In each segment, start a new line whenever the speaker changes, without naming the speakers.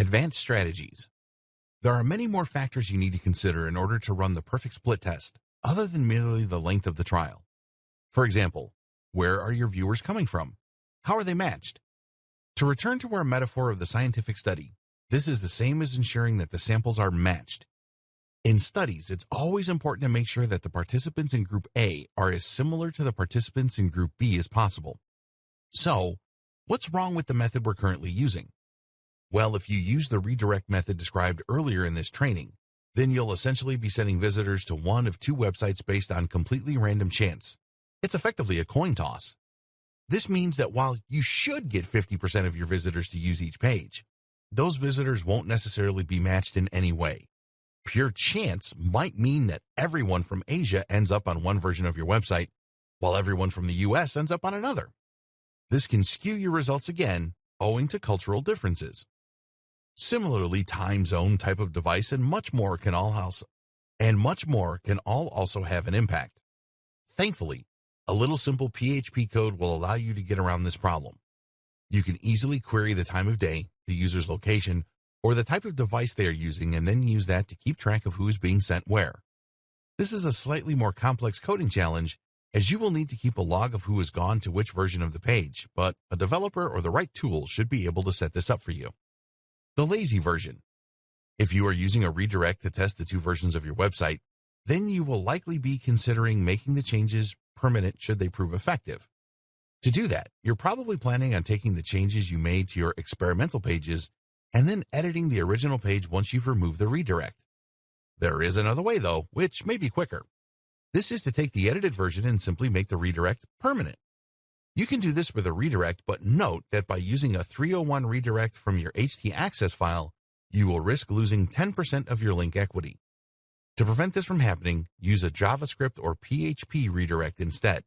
Advanced strategies. There are many more factors you need to consider in order to run the perfect split test, other than merely the length of the trial. For example, where are your viewers coming from? How are they matched? To return to our metaphor of the scientific study, this is the same as ensuring that the samples are matched. In studies, it's always important to make sure that the participants in Group A are as similar to the participants in Group B as possible. So, what's wrong with the method we're currently using? Well, if you use the redirect method described earlier in this training, then you'll essentially be sending visitors to one of two websites based on completely random chance. It's effectively a coin toss. This means that while you should get 50% of your visitors to use each page, those visitors won't necessarily be matched in any way. Pure chance might mean that everyone from Asia ends up on one version of your website, while everyone from the US ends up on another. This can skew your results again, owing to cultural differences. Similarly, time zone, type of device, and much more can all also have an impact. Thankfully, a little simple PHP code will allow you to get around this problem. You can easily query the time of day, the user's location, or the type of device they are using, and then use that to keep track of who is being sent where. This is a slightly more complex coding challenge, as you will need to keep a log of who has gone to which version of the page, but a developer or the right tool should be able to set this up for you. The lazy version. If you are using a redirect to test the two versions of your website, then you will likely be considering making the changes permanent should they prove effective. To do that, you're probably planning on taking the changes you made to your experimental pages and then editing the original page once you've removed the redirect. There is another way, though, which may be quicker. This is to take the edited version and simply make the redirect permanent. You can do this with a redirect, but note that by using a 301 redirect from your htaccess file, you will risk losing 10% of your link equity. To prevent this from happening, use a JavaScript or PHP redirect instead.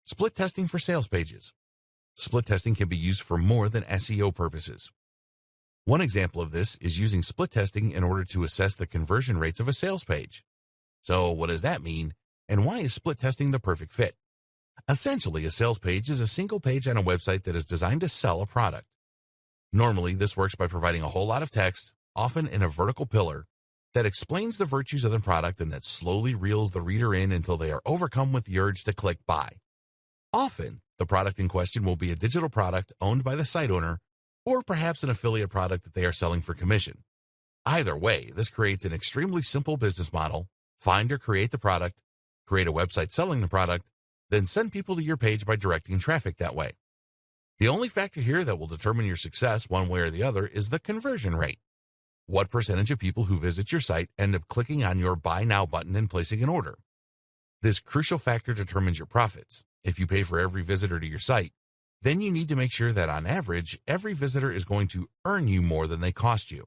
Split testing for sales pages. Split testing can be used for more than SEO purposes. One example of this is using split testing in order to assess the conversion rates of a sales page. So what does that mean, and why is split testing the perfect fit? Essentially, a sales page is a single page on a website that is designed to sell a product. Normally, this works by providing a whole lot of text, often in a vertical pillar, that explains the virtues of the product and that slowly reels the reader in until they are overcome with the urge to click buy. Often, the product in question will be a digital product owned by the site owner, or perhaps an affiliate product that they are selling for commission. Either way, this creates an extremely simple business model: find or create the product, create a website selling the product, then send people to your page by directing traffic that way. The only factor here that will determine your success one way or the other is the conversion rate. What percentage of people who visit your site end up clicking on your Buy Now button and placing an order? This crucial factor determines your profits. If you pay for every visitor to your site, then you need to make sure that on average, every visitor is going to earn you more than they cost you.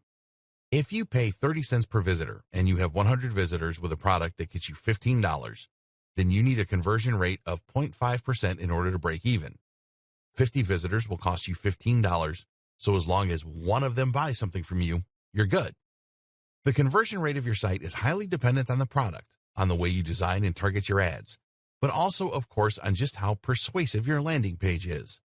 If you pay 30 cents per visitor and you have 100 visitors with a product that gets you $15, then you need a conversion rate of 0.5% in order to break even. 50 visitors will cost you $15, so as long as one of them buys something from you, you're good. The conversion rate of your site is highly dependent on the product, on the way you design and target your ads, but also, of course, on just how persuasive your landing page is.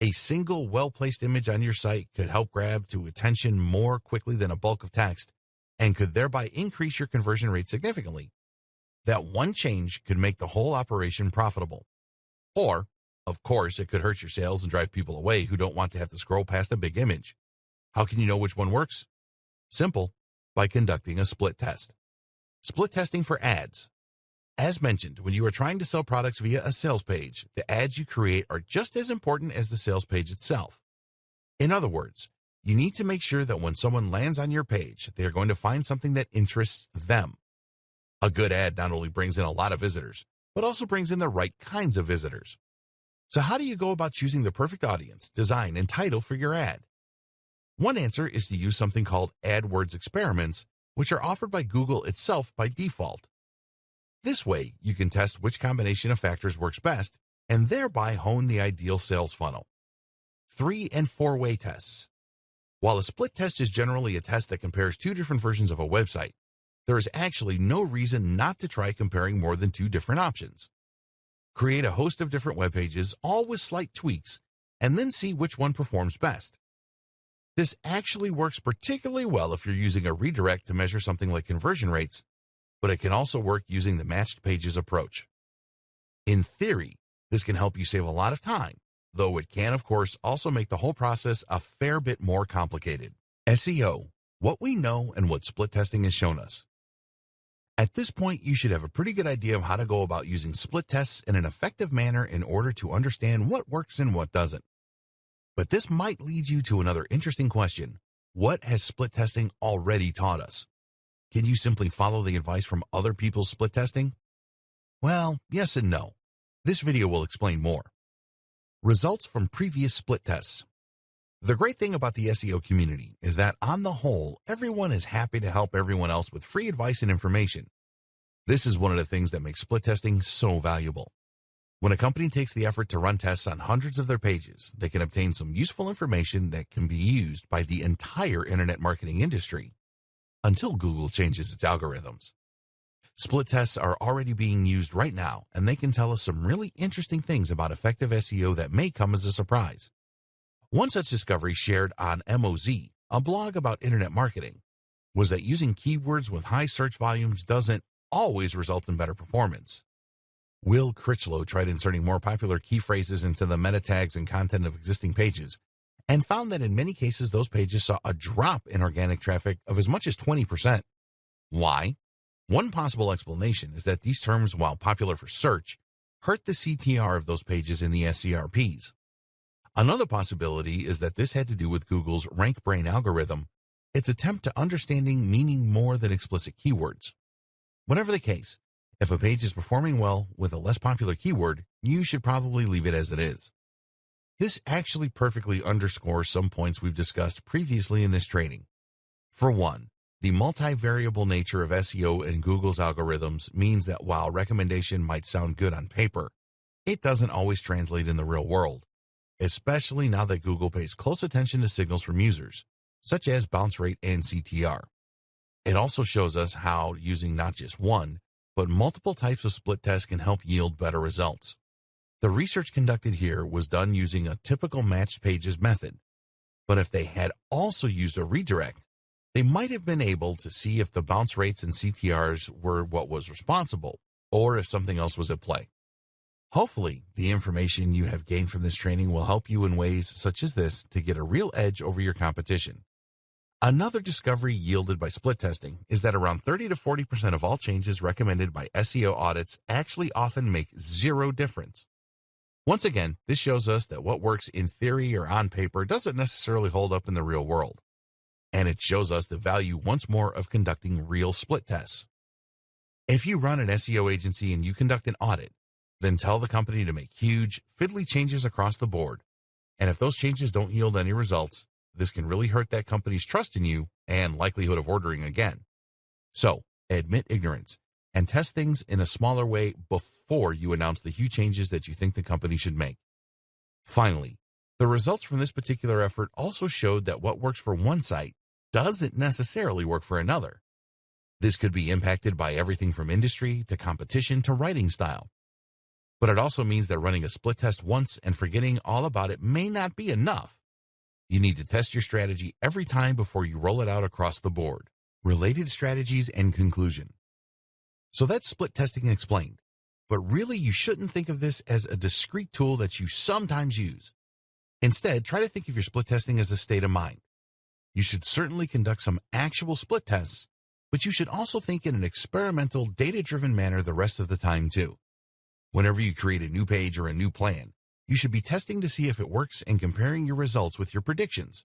A single well-placed image on your site could help grab to attention more quickly than a bulk of text and could thereby increase your conversion rate significantly. That one change could make the whole operation profitable. Or, of course, it could hurt your sales and drive people away who don't want to have to scroll past a big image. How can you know which one works? Simple, by conducting a split test. Split testing for ads. As mentioned, when you are trying to sell products via a sales page, the ads you create are just as important as the sales page itself. In other words, you need to make sure that when someone lands on your page, they are going to find something that interests them. A good ad not only brings in a lot of visitors, but also brings in the right kinds of visitors. So how do you go about choosing the perfect audience, design, and title for your ad? One answer is to use something called AdWords experiments, which are offered by Google itself by default. This way, you can test which combination of factors works best and thereby hone the ideal sales funnel. 3- and 4-way tests. While a split test is generally a test that compares two different versions of a website, there is actually no reason not to try comparing more than two different options. Create a host of different web pages, all with slight tweaks, and then see which one performs best. This actually works particularly well if you're using a redirect to measure something like conversion rates, but it can also work using the matched pages approach. In theory, this can help you save a lot of time, though it can, of course, also make the whole process a fair bit more complicated. SEO, what we know and what split testing has shown us. At this point, you should have a pretty good idea of how to go about using split tests in an effective manner in order to understand what works and what doesn't. But this might lead you to another interesting question. What has split testing already taught us? Can you simply follow the advice from other people's split testing? Well, yes and no. This video will explain more. Results from previous split tests. The great thing about the SEO community is that, on the whole, everyone is happy to help everyone else with free advice and information. This is one of the things that makes split testing so valuable. When a company takes the effort to run tests on hundreds of their pages, they can obtain some useful information that can be used by the entire internet marketing industry, until Google changes its algorithms. Split tests are already being used right now, and they can tell us some really interesting things about effective SEO that may come as a surprise. One such discovery shared on MOZ, a blog about internet marketing, was that using keywords with high search volumes doesn't always result in better performance. Will Critchlow tried inserting more popular key phrases into the meta tags and content of existing pages, and found that in many cases those pages saw a drop in organic traffic of as much as 20%. Why? One possible explanation is that these terms, while popular for search, hurt the CTR of those pages in the SERPs. Another possibility is that this had to do with Google's RankBrain algorithm, its attempt to understanding meaning more than explicit keywords. Whatever the case, if a page is performing well with a less popular keyword, you should probably leave it as it is. This actually perfectly underscores some points we've discussed previously in this training. For one, the multivariable nature of SEO and Google's algorithms means that while recommendation might sound good on paper, it doesn't always translate in the real world, especially now that Google pays close attention to signals from users, such as bounce rate and CTR. It also shows us how using not just one, but multiple types of split tests can help yield better results. The research conducted here was done using a typical matched pages method, but if they had also used a redirect, they might have been able to see if the bounce rates and CTRs were what was responsible, or if something else was at play. Hopefully, the information you have gained from this training will help you in ways such as this to get a real edge over your competition. Another discovery yielded by split testing is that around 30 to 40% of all changes recommended by SEO audits actually often make zero difference. Once again, this shows us that what works in theory or on paper doesn't necessarily hold up in the real world. And it shows us the value once more of conducting real split tests. If you run an SEO agency and you conduct an audit, then tell the company to make huge, fiddly changes across the board. And if those changes don't yield any results, this can really hurt that company's trust in you and likelihood of ordering again. So, admit ignorance and test things in a smaller way before you announce the huge changes that you think the company should make. Finally, the results from this particular effort also showed that what works for one site doesn't necessarily work for another. This could be impacted by everything from industry to competition to writing style. But it also means that running a split test once and forgetting all about it may not be enough. You need to test your strategy every time before you roll it out across the board. Related strategies and conclusion. So that's split testing explained. But really, you shouldn't think of this as a discrete tool that you sometimes use. Instead, try to think of your split testing as a state of mind. You should certainly conduct some actual split tests, but you should also think in an experimental, data-driven manner the rest of the time too. Whenever you create a new page or a new plan, you should be testing to see if it works and comparing your results with your predictions.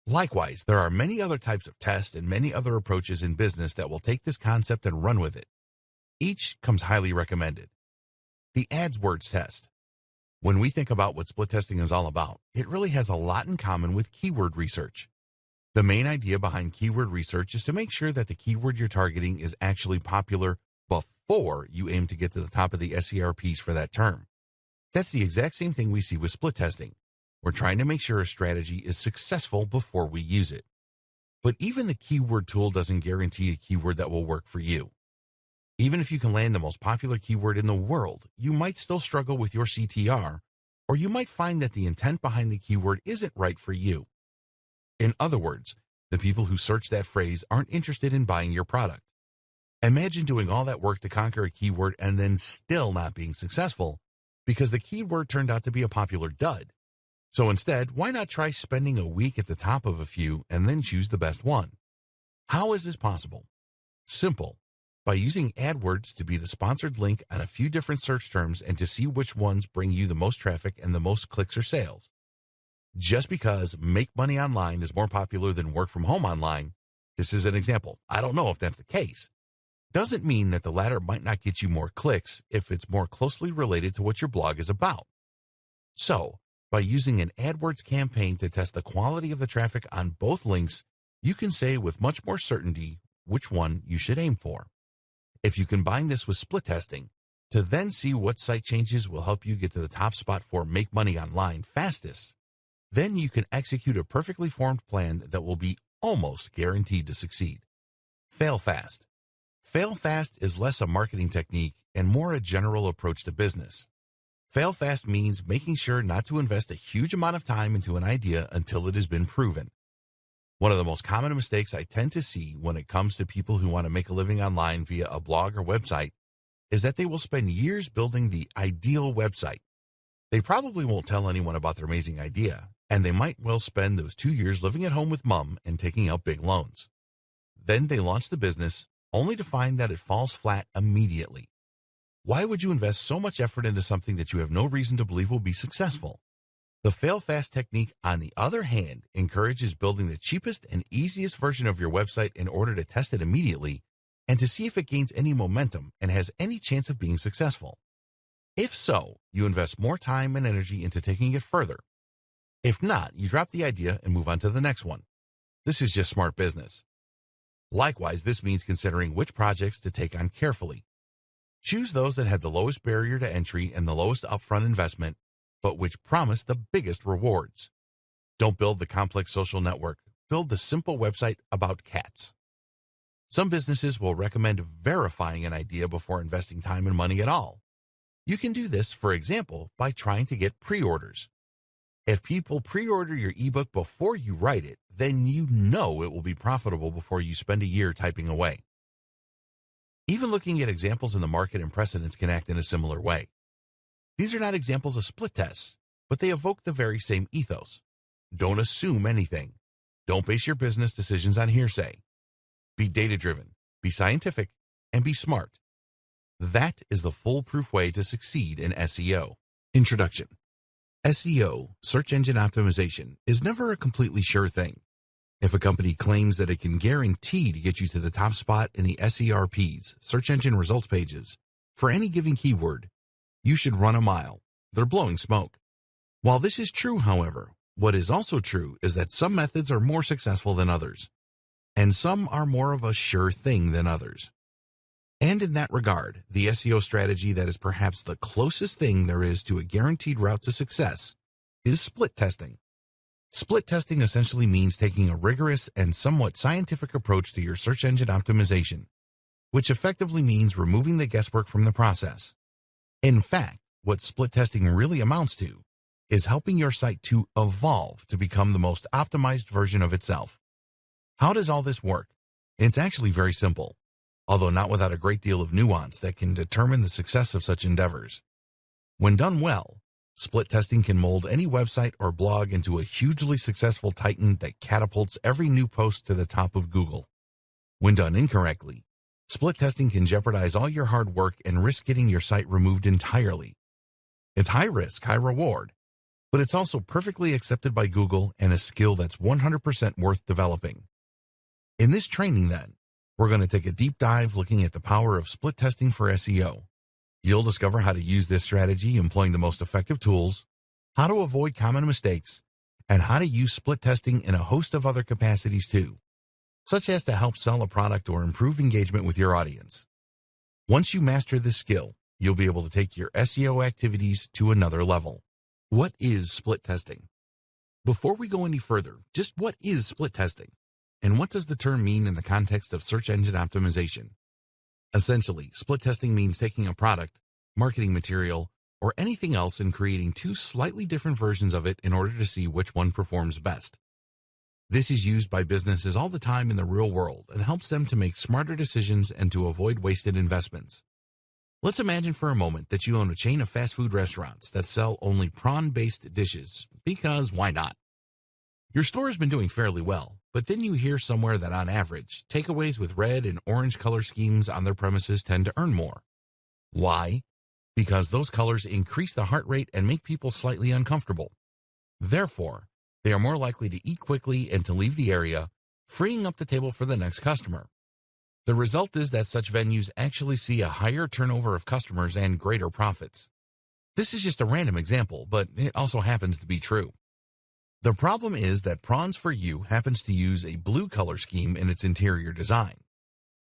Likewise, there are many other types of tests and many other approaches in business that will take this concept and run with it. Each comes highly recommended. The AdWords test. When we think about what split testing is all about, it really has a lot in common with keyword research. The main idea behind keyword research is to make sure that the keyword you're targeting is actually popular before you aim to get to the top of the SERPs for that term. That's the exact same thing we see with split testing. We're trying to make sure a strategy is successful before we use it. But even the keyword tool doesn't guarantee a keyword that will work for you. Even if you can land the most popular keyword in the world, you might still struggle with your CTR, or you might find that the intent behind the keyword isn't right for you. In other words, the people who search that phrase aren't interested in buying your product. Imagine doing all that work to conquer a keyword and then still not being successful because the keyword turned out to be a popular dud. So instead, why not try spending a week at the top of a few and then choose the best one? How is this possible? Simple. By using AdWords to be the sponsored link on a few different search terms and to see which ones bring you the most traffic and the most clicks or sales. Just because make money online is more popular than work from home online, this is an example. I don't know if that's the case. Doesn't mean that the latter might not get you more clicks if it's more closely related to what your blog is about. So, by using an AdWords campaign to test the quality of the traffic on both links, you can say with much more certainty which one you should aim for. If you combine this with split testing, to then see what site changes will help you get to the top spot for make money online fastest, then you can execute a perfectly formed plan that will be almost guaranteed to succeed. Fail fast. Fail fast is less a marketing technique and more a general approach to business. Fail fast means making sure not to invest a huge amount of time into an idea until it has been proven. One of the most common mistakes I tend to see when it comes to people who want to make a living online via a blog or website is that they will spend years building the ideal website. They probably won't tell anyone about their amazing idea, and they might well spend those 2 years living at home with mom and taking out big loans. Then they launch the business, only to find that it falls flat immediately. Why would you invest so much effort into something that you have no reason to believe will be successful? The fail-fast technique, on the other hand, encourages building the cheapest and easiest version of your website in order to test it immediately and to see if it gains any momentum and has any chance of being successful. If so, you invest more time and energy into taking it further. If not, you drop the idea and move on to the next one. This is just smart business. Likewise, this means considering which projects to take on carefully. Choose those that have the lowest barrier to entry and the lowest upfront investment, but which promise the biggest rewards. Don't build the complex social network. Build the simple website about cats. Some businesses will recommend verifying an idea before investing time and money at all. You can do this, for example, by trying to get pre-orders. If people pre-order your ebook before you write it, then you know it will be profitable before you spend a year typing away. Even looking at examples in the market and precedents can act in a similar way. These are not examples of split tests, but they evoke the very same ethos. Don't assume anything. Don't base your business decisions on hearsay. Be data-driven, be scientific, and be smart. That is the foolproof way to succeed in SEO. Introduction. SEO, search engine optimization, is never a completely sure thing. If a company claims that it can guarantee to get you to the top spot in the SERPs, search engine results pages, for any given keyword, you should run a mile. They're blowing smoke. While this is true, however, what is also true is that some methods are more successful than others, and some are more of a sure thing than others. And in that regard, the SEO strategy that is perhaps the closest thing there is to a guaranteed route to success is split testing. Split testing essentially means taking a rigorous and somewhat scientific approach to your search engine optimization, which effectively means removing the guesswork from the process. In fact, what split testing really amounts to is helping your site to evolve to become the most optimized version of itself. How does all this work? It's actually very simple, although not without a great deal of nuance that can determine the success of such endeavors. When done well, split testing can mold any website or blog into a hugely successful titan that catapults every new post to the top of Google. When done incorrectly, split testing can jeopardize all your hard work and risk getting your site removed entirely. It's high risk, high reward, but it's also perfectly accepted by Google and a skill that's 100% worth developing. In this training, then, we're going to take a deep dive looking at the power of split testing for SEO. You'll discover how to use this strategy employing the most effective tools, how to avoid common mistakes, and how to use split testing in a host of other capacities too, such as to help sell a product or improve engagement with your audience. Once you master this skill, you'll be able to take your SEO activities to another level. What is split testing? Before we go any further, just what is split testing? And what does the term mean in the context of search engine optimization? Essentially, split testing means taking a product, marketing material, or anything else and creating two slightly different versions of it in order to see which one performs best. This is used by businesses all the time in the real world and helps them to make smarter decisions and to avoid wasted investments. Let's imagine for a moment that you own a chain of fast food restaurants that sell only prawn-based dishes, because why not? Your store has been doing fairly well, but then you hear somewhere that on average, takeaways with red and orange color schemes on their premises tend to earn more. Why? Because those colors increase the heart rate and make people slightly uncomfortable. Therefore, they are more likely to eat quickly and to leave the area, freeing up the table for the next customer. The result is that such venues actually see a higher turnover of customers and greater profits. This is just a random example, but it also happens to be true. The problem is that Prawns For You happens to use a blue color scheme in its interior design.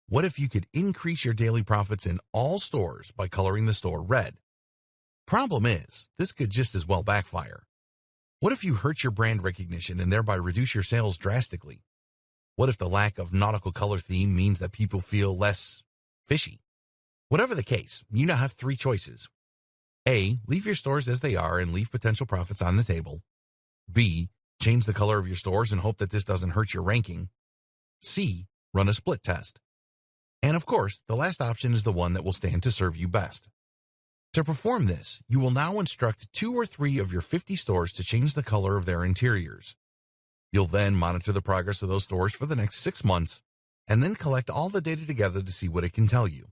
What if you could increase your daily profits in all stores by coloring the store red? Problem is, this could just as well backfire. What if you hurt your brand recognition and thereby reduce your sales drastically? What if the lack of nautical color theme means that people feel less fishy? Whatever the case, you now have three choices. A, leave your stores as they are and leave potential profits on the table. B, change the color of your stores and hope that this doesn't hurt your ranking. C, run a split test. And of course, the last option is the one that will stand to serve you best. To perform this, you will now instruct 2 or 3 of your 50 stores to change the color of their interiors. You'll then monitor the progress of those stores for the next 6 months, and then collect all the data together to see what it can tell you.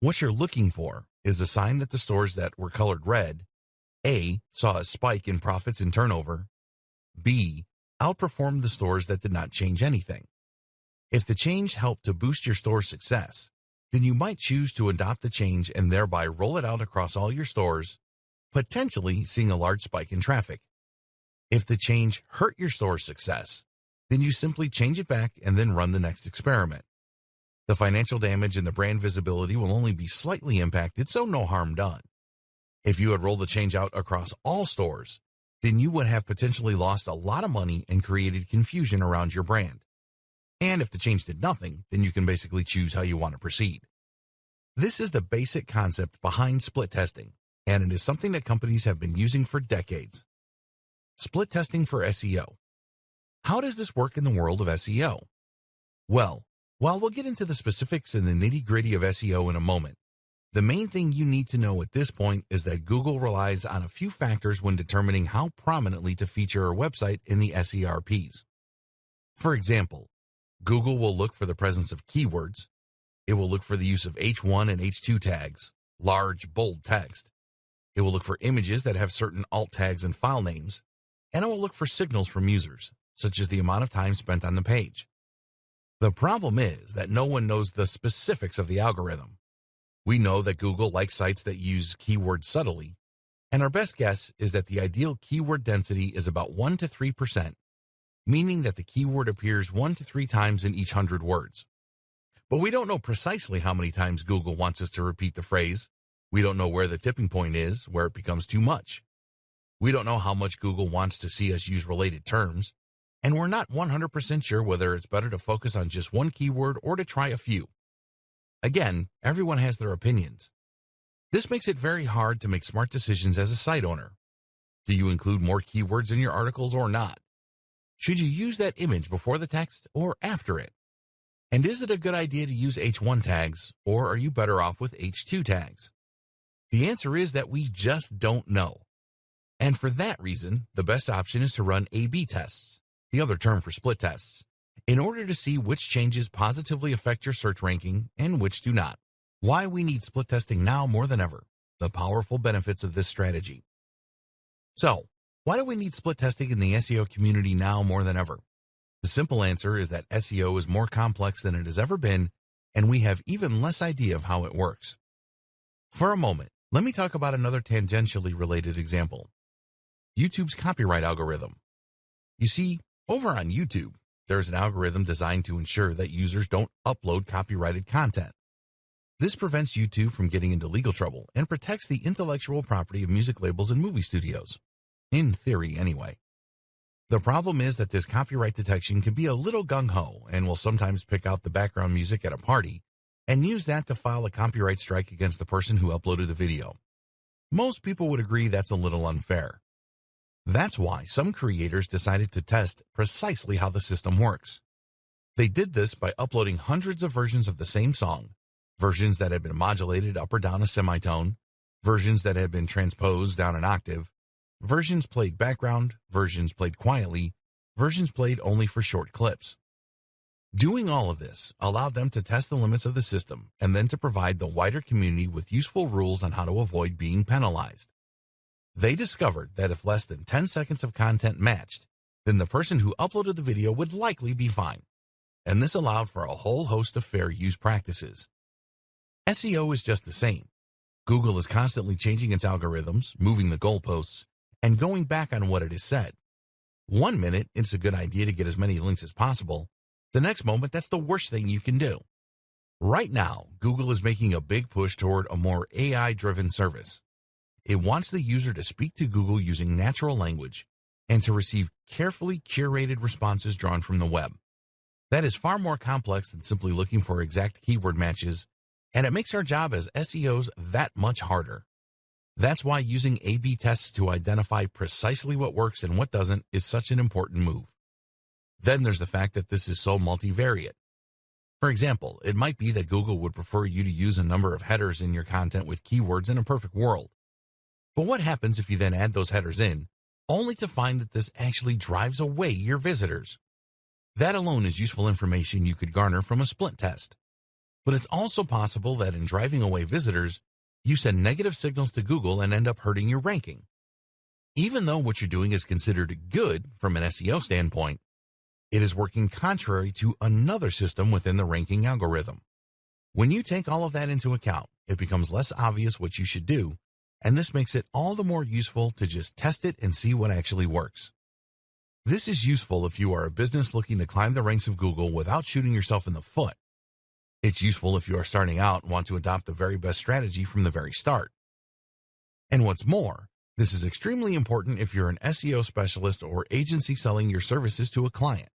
What you're looking for is a sign that the stores that were colored red, A, saw a spike in profits and turnover, B, outperformed the stores that did not change anything. If the change helped to boost your store's success, then you might choose to adopt the change and thereby roll it out across all your stores, potentially seeing a large spike in traffic. If the change hurt your store's success, then you simply change it back and then run the next experiment. The financial damage and the brand visibility will only be slightly impacted, so no harm done. If you had rolled the change out across all stores, then you would have potentially lost a lot of money and created confusion around your brand. And if the change did nothing, then you can basically choose how you want to proceed. This is the basic concept behind split testing, and it is something that companies have been using for decades. Split testing for SEO. How does this work in the world of SEO? Well, while we'll get into the specifics and the nitty-gritty of SEO in a moment, the main thing you need to know at this point is that Google relies on a few factors when determining how prominently to feature a website in the SERPs. For example, Google will look for the presence of keywords. It will look for the use of H1 and H2 tags, large, bold text. It will look for images that have certain alt tags and file names, and it will look for signals from users, such as the amount of time spent on the page. The problem is that no one knows the specifics of the algorithm. We know that Google likes sites that use keywords subtly, and our best guess is that the ideal keyword density is about 1 to 3%, meaning that the keyword appears 1 to 3 times in each 100 words. But we don't know precisely how many times Google wants us to repeat the phrase. We don't know where the tipping point is, where it becomes too much. We don't know how much Google wants to see us use related terms, and we're not 100% sure whether it's better to focus on just one keyword or to try a few. Again, everyone has their opinions. This makes it very hard to make smart decisions as a site owner. Do you include more keywords in your articles or not? Should you use that image before the text or after it? And is it a good idea to use H1 tags, or are you better off with H2 tags? The answer is that we just don't know. And for that reason, the best option is to run A/B tests, the other term for split tests, in order to see which changes positively affect your search ranking and which do not. Why we need split testing now more than ever, the powerful benefits of this strategy. So, why do we need split testing in the SEO community now more than ever? The simple answer is that SEO is more complex than it has ever been, and we have even less idea of how it works. For a moment, let me talk about another tangentially related example. YouTube's copyright algorithm. You see, over on YouTube, there's an algorithm designed to ensure that users don't upload copyrighted content. This prevents YouTube from getting into legal trouble and protects the intellectual property of music labels and movie studios. In theory, anyway. The problem is that this copyright detection can be a little gung-ho and will sometimes pick out the background music at a party and use that to file a copyright strike against the person who uploaded the video. Most people would agree that's a little unfair. That's why some creators decided to test precisely how the system works. They did this by uploading hundreds of versions of the same song, versions that had been modulated up or down a semitone, versions that had been transposed down an octave, versions played background, versions played quietly, versions played only for short clips. Doing all of this allowed them to test the limits of the system and then to provide the wider community with useful rules on how to avoid being penalized. They discovered that if less than 10 seconds of content matched, then the person who uploaded the video would likely be fine. And this allowed for a whole host of fair use practices. SEO is just the same. Google is constantly changing its algorithms, moving the goalposts, and going back on what it has said. One minute, it's a good idea to get as many links as possible. The next moment, that's the worst thing you can do. Right now, Google is making a big push toward a more AI-driven service. It wants the user to speak to Google using natural language and to receive carefully curated responses drawn from the web. That is far more complex than simply looking for exact keyword matches, and it makes our job as SEOs that much harder. That's why using A/B tests to identify precisely what works and what doesn't is such an important move. Then there's the fact that this is so multivariate. For example, it might be that Google would prefer you to use a number of headers in your content with keywords in a perfect world. But what happens if you then add those headers in, only to find that this actually drives away your visitors? That alone is useful information you could garner from a split test. But it's also possible that in driving away visitors, you send negative signals to Google and end up hurting your ranking. Even though what you're doing is considered good from an SEO standpoint, it is working contrary to another system within the ranking algorithm. When you take all of that into account, it becomes less obvious what you should do, and this makes it all the more useful to just test it and see what actually works. This is useful if you are a business looking to climb the ranks of Google without shooting yourself in the foot. It's useful if you are starting out and want to adopt the very best strategy from the very start. And what's more, this is extremely important if you're an SEO specialist or agency selling your services to a client.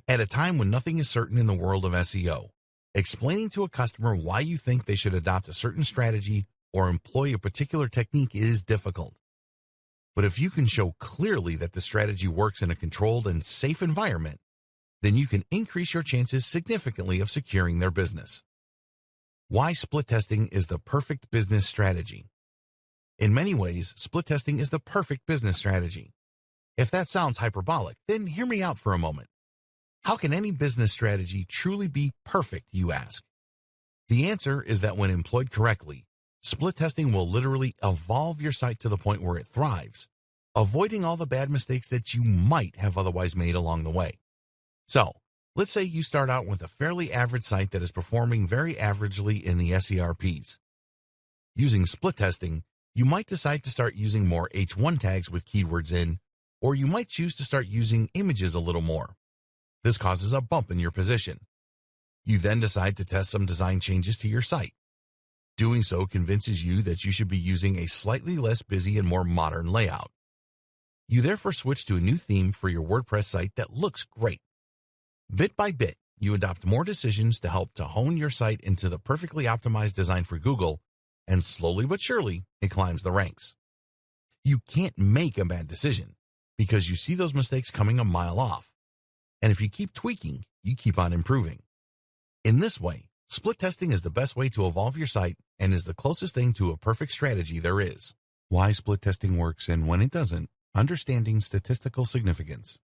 At a time when nothing is certain in the world of SEO, explaining to a customer why you think they should adopt a certain strategy or employ a particular technique is difficult. But if you can show clearly that the strategy works in a controlled and safe environment, then you can increase your chances significantly of securing their business. Why split testing is the perfect business strategy. In many ways, split testing is the perfect business strategy. If that sounds hyperbolic, then hear me out for a moment. How can any business strategy truly be perfect, you ask? The answer is that when employed correctly, split testing will literally evolve your site to the point where it thrives, avoiding all the bad mistakes that you might have otherwise made along the way. So, let's say you start out with a fairly average site that is performing very averagely in the SERPs. Using split testing, you might decide to start using more H1 tags with keywords in, or you might choose to start using images a little more. This causes a bump in your position. You then decide to test some design changes to your site. Doing so convinces you that you should be using a slightly less busy and more modern layout. You therefore switch to a new theme for your WordPress site that looks great. Bit by bit, you adopt more decisions to help to hone your site into the perfectly optimized design for Google, and slowly but surely, it climbs the ranks. You can't make a bad decision because you see those mistakes coming a mile off. And if you keep tweaking, you keep on improving. In this way, split testing is the best way to evolve your site and is the closest thing to a perfect strategy there is. Why split testing works and when it doesn't, understanding statistical significance.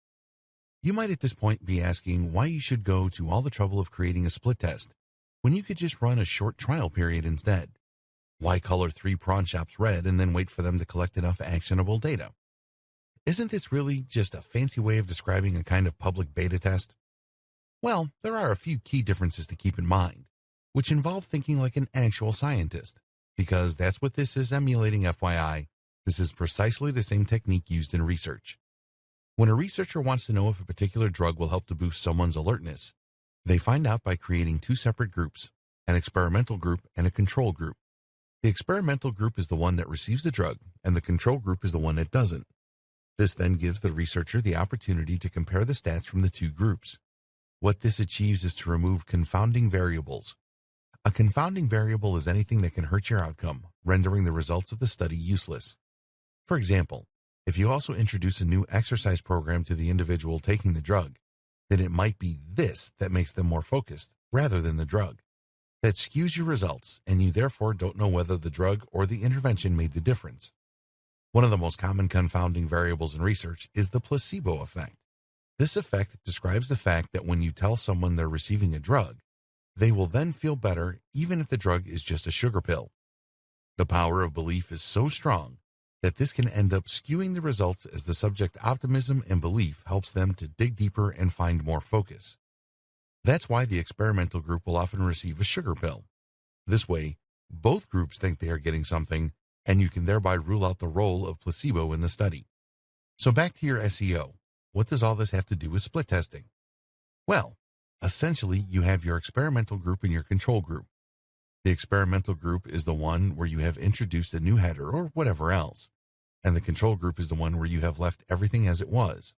You might at this point be asking why you should go to all the trouble of creating a split test when you could just run a short trial period instead. Why color 3 prawn shops red and then wait for them to collect enough actionable data? Isn't this really just a fancy way of describing a kind of public beta test? Well, there are a few key differences to keep in mind, which involve thinking like an actual scientist, because that's what this is emulating, FYI. This is precisely the same technique used in research. When a researcher wants to know if a particular drug will help to boost someone's alertness, they find out by creating 2 separate groups, an experimental group and a control group. The experimental group is the one that receives the drug, and the control group is the one that doesn't. This then gives the researcher the opportunity to compare the stats from the 2 groups. What this achieves is to remove confounding variables. A confounding variable is anything that can hurt your outcome, rendering the results of the study useless. For example, If you also introduce a new exercise program to the individual taking the drug, then it might be this that makes them more focused rather than the drug. That skews your results, and you therefore don't know whether the drug or the intervention made the difference. One of the most common confounding variables in research is the placebo effect. This effect describes the fact that when you tell someone they're receiving a drug, they will then feel better even if the drug is just a sugar pill. The power of belief is so strong that this can end up skewing the results as the subject's optimism and belief helps them to dig deeper and find more focus. That's why the experimental group will often receive a sugar pill. This way, both groups think they are getting something, and you can thereby rule out the role of placebo in the study. So back to your SEO. What does all this have to do with split testing? Well, essentially, you have your experimental group and your control group. The experimental group is the one where you have introduced a new header or whatever else, and the control group is the one where you have left everything as it was.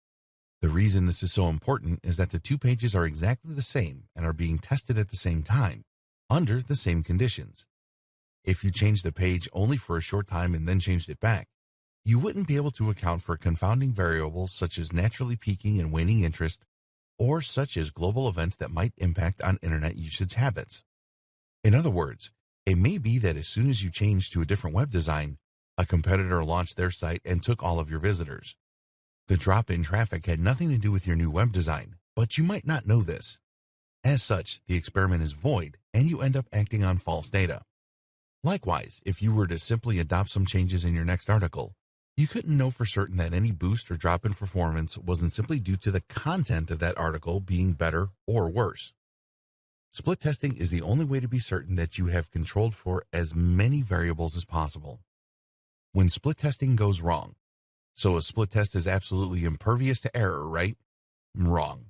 The reason this is so important is that the two pages are exactly the same and are being tested at the same time, under the same conditions. If you changed the page only for a short time and then changed it back, you wouldn't be able to account for confounding variables such as naturally peaking and waning interest, or such as global events that might impact on internet usage habits. In other words, it may be that as soon as you changed to a different web design, a competitor launched their site and took all of your visitors. The drop in traffic had nothing to do with your new web design, but you might not know this. As such, the experiment is void, and you end up acting on false data. Likewise, if you were to simply adopt some changes in your next article, you couldn't know for certain that any boost or drop in performance wasn't simply due to the content of that article being better or worse. Split testing is the only way to be certain that you have controlled for as many variables as possible. When split testing goes wrong, so a split test is absolutely impervious to error, right? Wrong.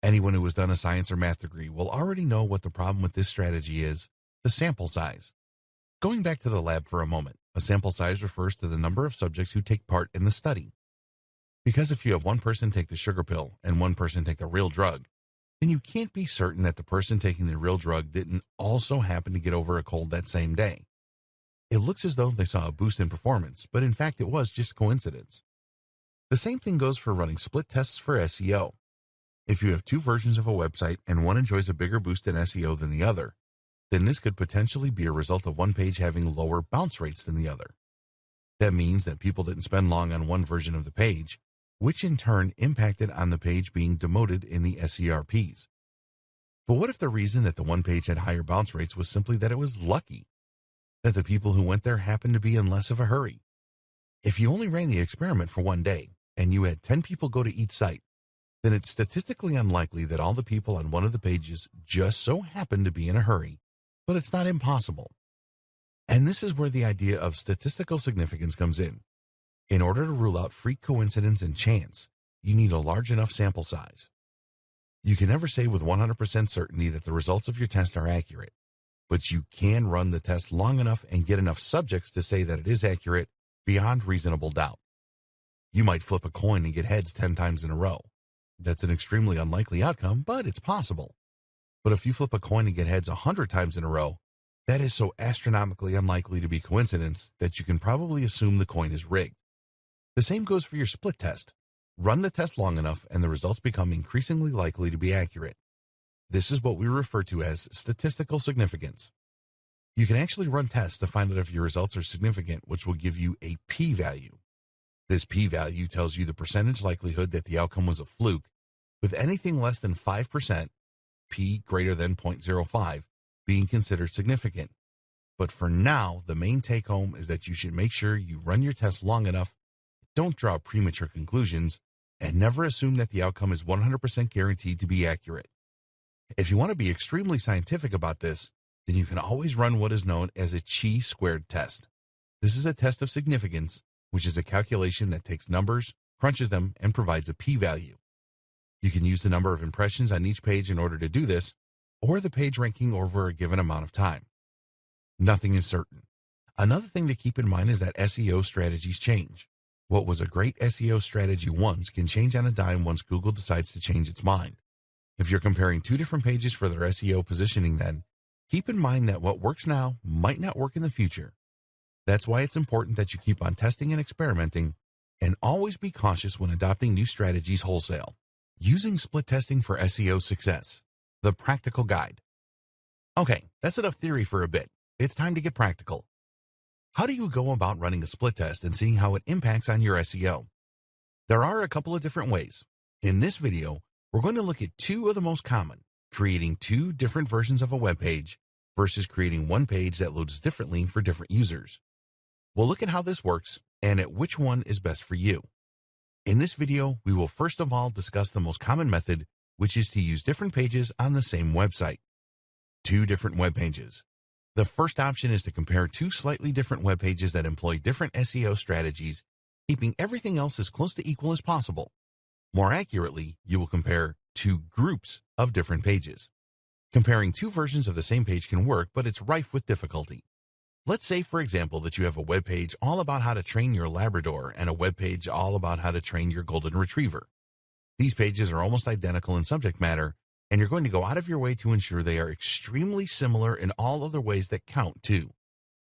Anyone who has done a science or math degree will already know what the problem with this strategy is: the sample size. Going back to the lab for a moment, a sample size refers to the number of subjects who take part in the study. Because if you have one person take the sugar pill and one person take the real drug, then you can't be certain that the person taking the real drug didn't also happen to get over a cold that same day. It looks as though they saw a boost in performance, but in fact it was just coincidence. The same thing goes for running split tests for SEO. If you have two versions of a website and one enjoys a bigger boost in SEO than the other, then this could potentially be a result of one page having lower bounce rates than the other. That means that people didn't spend long on one version of the page, which in turn impacted on the page being demoted in the SERPs. But what if the reason that the one page had higher bounce rates was simply that it was lucky, that the people who went there happened to be in less of a hurry? If you only ran the experiment for one day and you had 10 people go to each site, then it's statistically unlikely that all the people on one of the pages just so happened to be in a hurry, but it's not impossible. And this is where the idea of statistical significance comes in. In order to rule out freak coincidence and chance, you need a large enough sample size. You can never say with 100% certainty that the results of your test are accurate, but you can run the test long enough and get enough subjects to say that it is accurate beyond reasonable doubt. You might flip a coin and get heads 10 times in a row. That's an extremely unlikely outcome, but it's possible. But if you flip a coin and get heads 100 times in a row, that is so astronomically unlikely to be coincidence that you can probably assume the coin is rigged. The same goes for your split test. Run the test long enough and the results become increasingly likely to be accurate. This is what we refer to as statistical significance. You can actually run tests to find out if your results are significant, which will give you a p-value. This p-value tells you the percentage likelihood that the outcome was a fluke, with anything less than 5%, p greater than 0.05, being considered significant. But for now, the main take-home is that you should make sure you run your test long enough, don't draw premature conclusions, and never assume that the outcome is 100% guaranteed to be accurate. If you want to be extremely scientific about this, then you can always run what is known as a chi-squared test. This is a test of significance, which is a calculation that takes numbers, crunches them, and provides a p-value. You can use the number of impressions on each page in order to do this, or the page ranking over a given amount of time. Nothing is certain. Another thing to keep in mind is that SEO strategies change. What was a great SEO strategy once can change on a dime once Google decides to change its mind. If you're comparing two different pages for their SEO positioning, then keep in mind that what works now might not work in the future. That's why it's important that you keep on testing and experimenting And always be cautious when adopting new strategies wholesale. Using split testing for SEO success. The practical guide. Okay, that's enough theory for a bit. It's time to get practical. How do you go about running a split test and seeing how it impacts on your SEO? There are a couple of different ways. In this video, we're going to look at two of the most common, creating two different versions of a web page versus creating one page that loads differently for different users. We'll look at how this works and at which one is best for you. In this video, we will first of all discuss the most common method, which is to use different pages on the same website. Two different web pages. The first option is to compare two slightly different web pages that employ different SEO strategies, keeping everything else as close to equal as possible. More accurately, you will compare two groups of different pages. Comparing two versions of the same page can work, but it's rife with difficulty. Let's say, for example, that you have a web page all about how to train your Labrador and a web page all about how to train your Golden Retriever. These pages are almost identical in subject matter, and you're going to go out of your way to ensure they are extremely similar in all other ways that count, too.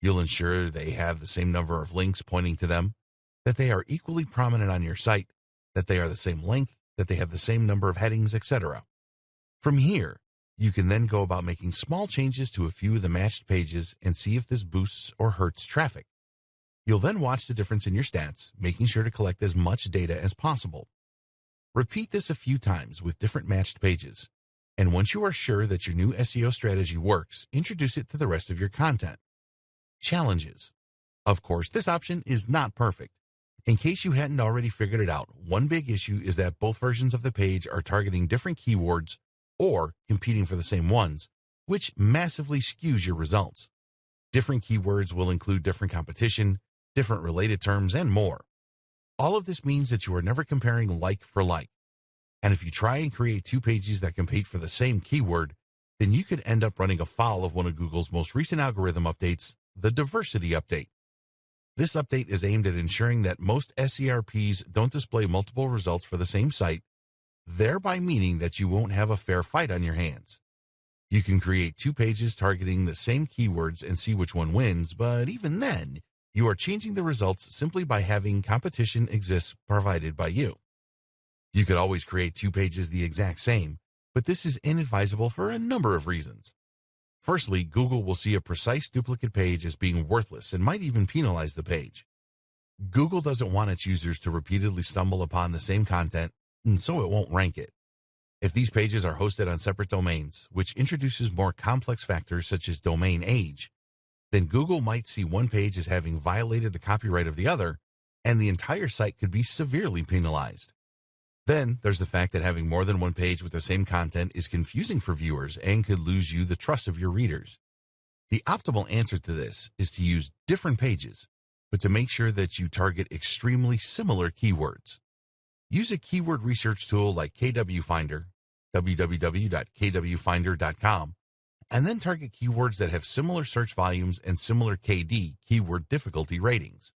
You'll ensure they have the same number of links pointing to them, that they are equally prominent on your site, that they are the same length, that they have the same number of headings, etc. From here, you can then go about making small changes to a few of the matched pages and see if this boosts or hurts traffic. You'll then watch the difference in your stats, making sure to collect as much data as possible. Repeat this a few times with different matched pages, and once you are sure that your new SEO strategy works, introduce it to the rest of your content. Challenges. Of course, this option is not perfect. In case you hadn't already figured it out, one big issue is that both versions of the page are targeting different keywords or competing for the same ones, which massively skews your results. Different keywords will include different competition, different related terms, and more. All of this means that you are never comparing like for like. And if you try and create two pages that compete for the same keyword, then you could end up running afoul of one of Google's most recent algorithm updates, the diversity update. This update is aimed at ensuring that most SERPs don't display multiple results for the same site, thereby meaning that you won't have a fair fight on your hands. You can create two pages targeting the same keywords and see which one wins, but even then, you are changing the results simply by having competition exist provided by you. You could always create two pages the exact same, but this is inadvisable for a number of reasons. Firstly, Google will see a precise duplicate page as being worthless and might even penalize the page. Google doesn't want its users to repeatedly stumble upon the same content, and so it won't rank it. If these pages are hosted on separate domains, which introduces more complex factors such as domain age, then Google might see one page as having violated the copyright of the other, and the entire site could be severely penalized. Then there's the fact that having more than one page with the same content is confusing for viewers and could lose you the trust of your readers. The optimal answer to this is to use different pages, but to make sure that you target extremely similar keywords. Use a keyword research tool like KW Finder, www.kwfinder.com, and then target keywords that have similar search volumes and similar KD, keyword difficulty ratings.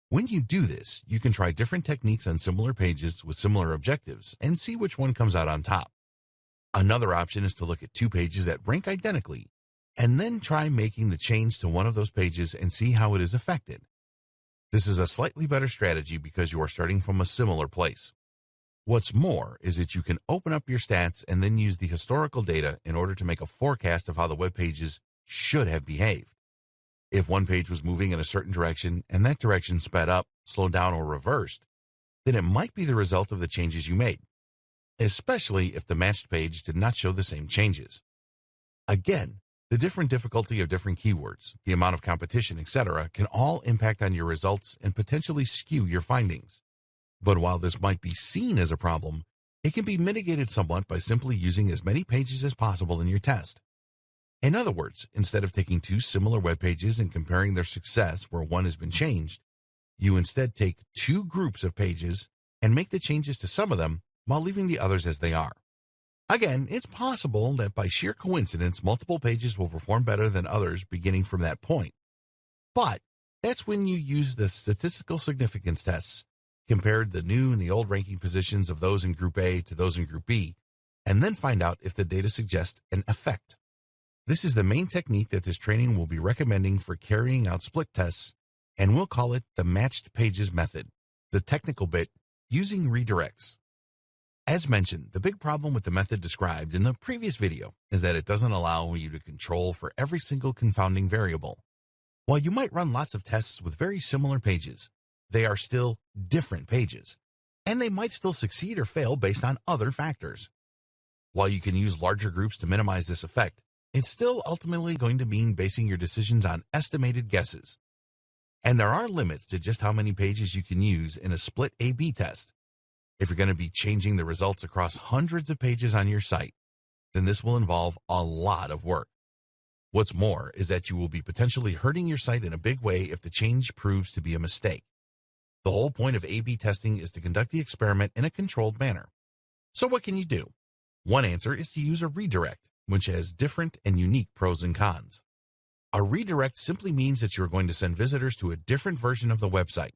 When you do this, you can try different techniques on similar pages with similar objectives and see which one comes out on top. Another option is to look at two pages that rank identically, and then try making the change to one of those pages and see how it is affected. This is a slightly better strategy because you are starting from a similar place. What's more is that you can open up your stats and then use the historical data in order to make a forecast of how the web pages should have behaved. If one page was moving in a certain direction and that direction sped up, slowed down, or reversed, then it might be the result of the changes you made, especially if the matched page did not show the same changes. Again, the different difficulty of different keywords, the amount of competition, etc., can all impact on your results and potentially skew your findings. But while this might be seen as a problem, it can be mitigated somewhat by simply using as many pages as possible in your test. In other words, instead of taking two similar web pages and comparing their success where one has been changed, you instead take two groups of pages and make the changes to some of them while leaving the others as they are. Again, it's possible that by sheer coincidence, multiple pages will perform better than others beginning from that point. But that's when you use the statistical significance tests, compared the new and the old ranking positions of those in Group A to those in Group B, and then find out if the data suggests an effect. This is the main technique that this training will be recommending for carrying out split tests, and we'll call it the matched pages method. The technical bit, using redirects. As mentioned, the big problem with the method described in the previous video is that it doesn't allow you to control for every single confounding variable. While you might run lots of tests with very similar pages, they are still different pages, and they might still succeed or fail based on other factors. While you can use larger groups to minimize this effect, it's still ultimately going to mean basing your decisions on estimated guesses. And there are limits to just how many pages you can use in a split A/B test. If you're going to be changing the results across hundreds of pages on your site, then this will involve a lot of work. What's more is that you will be potentially hurting your site in a big way if the change proves to be a mistake. The whole point of A/B testing is to conduct the experiment in a controlled manner. So what can you do? One answer is to use a redirect, which has different and unique pros and cons. A redirect simply means that you're going to send visitors to a different version of the website.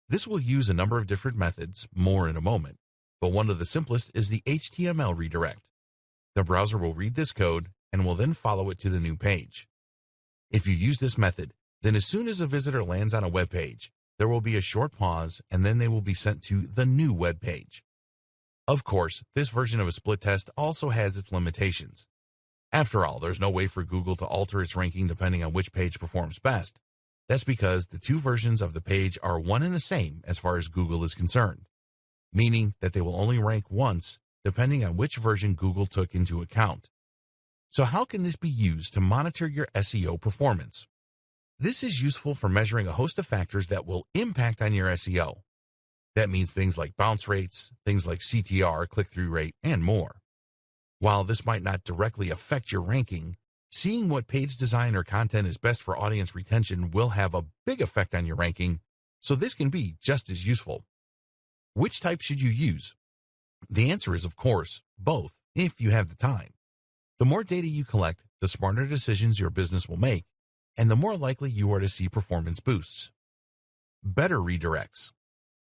This will use a number of different methods, more in a moment, but one of the simplest is the HTML redirect. The browser will read this code and will then follow it to the new page. If you use this method, then as soon as a visitor lands on a web page, there will be a short pause and then they will be sent to the new web page. Of course, this version of a split test also has its limitations. After all, there's no way for Google to alter its ranking depending on which page performs best. That's because the two versions of the page are one and the same as far as Google is concerned, meaning that they will only rank once depending on which version Google took into account. So how can this be used to monitor your SEO performance? This is useful for measuring a host of factors that will impact on your SEO. That means things like bounce rates, things like CTR, click-through rate, and more. While this might not directly affect your ranking, seeing what page design or content is best for audience retention will have a big effect on your ranking, so this can be just as useful. Which type should you use? The answer is, of course, both, if you have the time. The more data you collect, the smarter decisions your business will make, and the more likely you are to see performance boosts. Better redirects.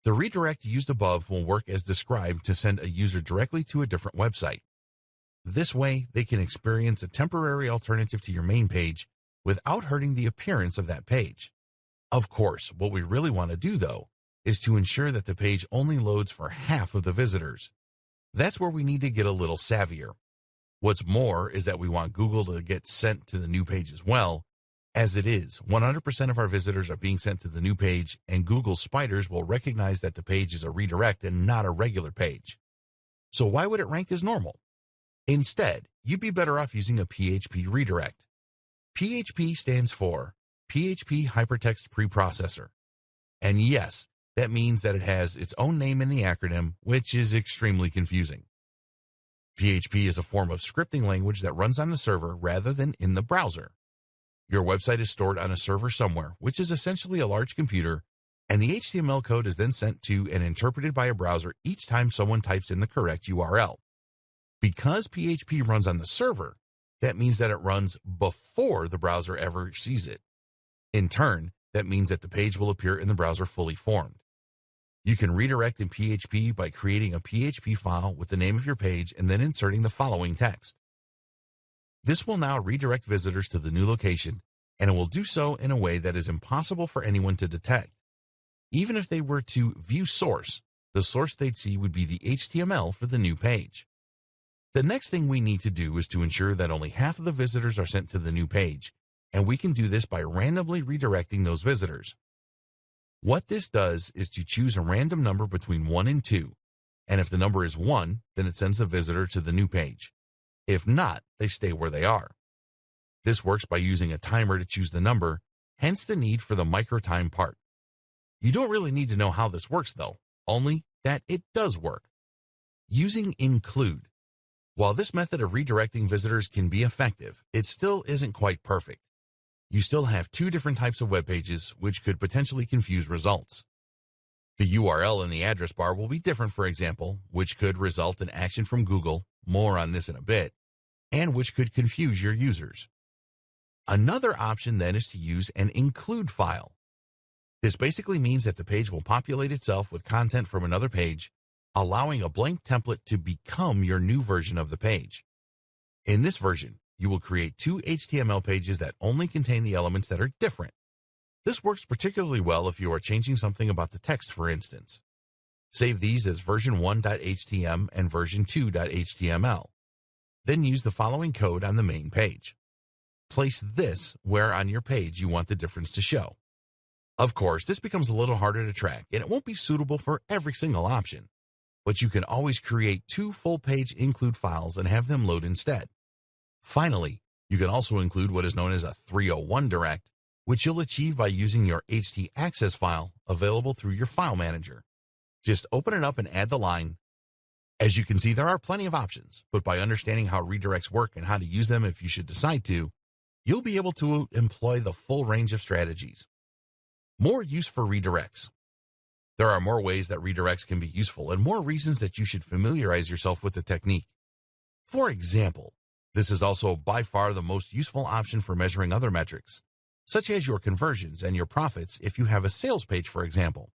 The redirect used above will work as described to send a user directly to a different website. This way, they can experience a temporary alternative to your main page without hurting the appearance of that page. Of course, what we really want to do, though, is to ensure that the page only loads for half of the visitors. That's where we need to get a little savvier. What's more is that we want Google to get sent to the new page as well. As it is, 100% of our visitors are being sent to the new page, and Google spiders will recognize that the page is a redirect and not a regular page. So why would it rank as normal? Instead, you'd be better off using a PHP redirect. PHP stands for PHP Hypertext Preprocessor. And yes, that means that it has its own name in the acronym, which is extremely confusing. PHP is a form of scripting language that runs on the server rather than in the browser. Your website is stored on a server somewhere, which is essentially a large computer, and the HTML code is then sent to and interpreted by a browser each time someone types in the correct URL. Because PHP runs on the server, that means that it runs before the browser ever sees it. In turn, that means that the page will appear in the browser fully formed. You can redirect in PHP by creating a PHP file with the name of your page and then inserting the following text. This will now redirect visitors to the new location, and it will do so in a way that is impossible for anyone to detect. Even if they were to view source, the source they'd see would be the HTML for the new page. The next thing we need to do is to ensure that only half of the visitors are sent to the new page, and we can do this by randomly redirecting those visitors. What this does is to choose a random number between 1 and 2, and if the number is 1, then it sends the visitor to the new page. If not, they stay where they are. This works by using a timer to choose the number, hence the need for the micro-time part. You don't really need to know how this works though, only that it does work. Using include. While this method of redirecting visitors can be effective, it still isn't quite perfect. You still have two different types of web pages, which could potentially confuse results. The URL in the address bar will be different, for example, which could result in action from Google, more on this in a bit, and which could confuse your users. Another option then is to use an include file. This basically means that the page will populate itself with content from another page, allowing a blank template to become your new version of the page. In this version, you will create two HTML pages that only contain the elements that are different. This works particularly well if you are changing something about the text, for instance. Save these as version 1.htm and version 2.html. Then use the following code on the main page. Place this where on your page you want the difference to show. Of course, this becomes a little harder to track, and it won't be suitable for every single option. But you can always create 2 full-page include files and have them load instead. Finally, you can also include what is known as a 301 direct, which you'll achieve by using your htaccess file available through your file manager. Just open it up and add the line. As you can see, there are plenty of options, but by understanding how redirects work and how to use them if you should decide to, you'll be able to employ the full range of strategies. More use for redirects. There are more ways that redirects can be useful and more reasons that you should familiarize yourself with the technique. For example, this is also by far the most useful option for measuring other metrics, such as your conversions and your profits if you have a sales page, for example.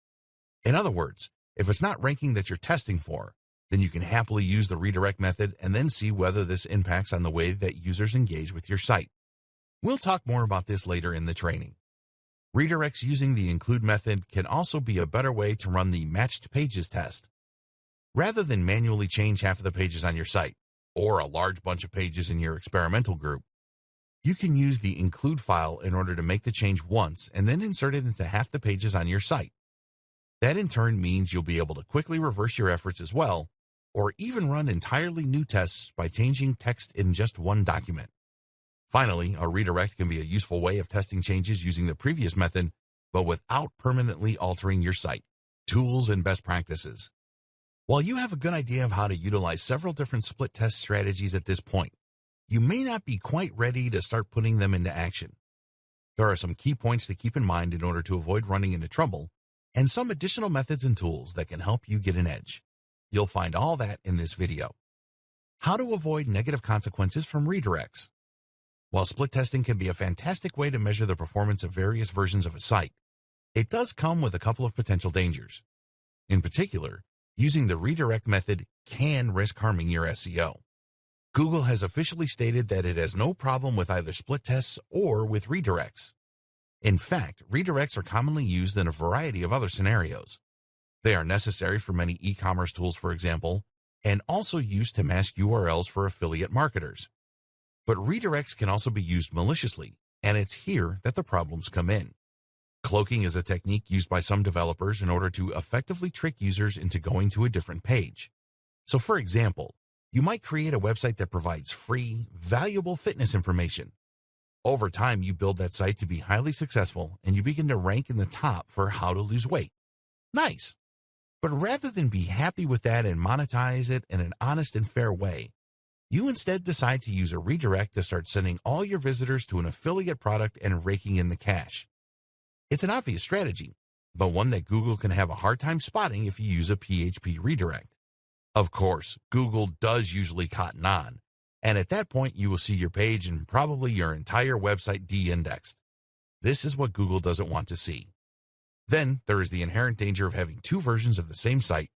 In other words, if it's not ranking that you're testing for, then you can happily use the redirect method and then see whether this impacts on the way that users engage with your site. We'll talk more about this later in the training. Redirects using the include method can also be a better way to run the matched pages test. Rather than manually change half of the pages on your site, or a large bunch of pages in your experimental group, you can use the include file in order to make the change once and then insert it into half the pages on your site. That in turn means you'll be able to quickly reverse your efforts as well, or even run entirely new tests by changing text in just one document. Finally, a redirect can be a useful way of testing changes using the previous method, but without permanently altering your site. Tools and best practices. While you have a good idea of how to utilize several different split test strategies at this point, you may not be quite ready to start putting them into action. There are some key points to keep in mind in order to avoid running into trouble, and some additional methods and tools that can help you get an edge. You'll find all that in this video. How to avoid negative consequences from redirects. While split testing can be a fantastic way to measure the performance of various versions of a site, it does come with a couple of potential dangers. In particular, using the redirect method can risk harming your SEO. Google has officially stated that it has no problem with either split tests or with redirects. In fact, redirects are commonly used in a variety of other scenarios. They are necessary for many e-commerce tools, for example, and also used to mask URLs for affiliate marketers. But redirects can also be used maliciously, and it's here that the problems come in. Cloaking is a technique used by some developers in order to effectively trick users into going to a different page. So for example, you might create a website that provides free, valuable fitness information. Over time, you build that site to be highly successful, and you begin to rank in the top for how to lose weight. Nice! But rather than be happy with that and monetize it in an honest and fair way, you instead decide to use a redirect to start sending all your visitors to an affiliate product and raking in the cash. It's an obvious strategy, but one that Google can have a hard time spotting if you use a PHP redirect. Of course, Google does usually cotton on, and at that point you will see your page and probably your entire website de-indexed. This is what Google doesn't want to see. Then there is the inherent danger of having 2 versions of the same site.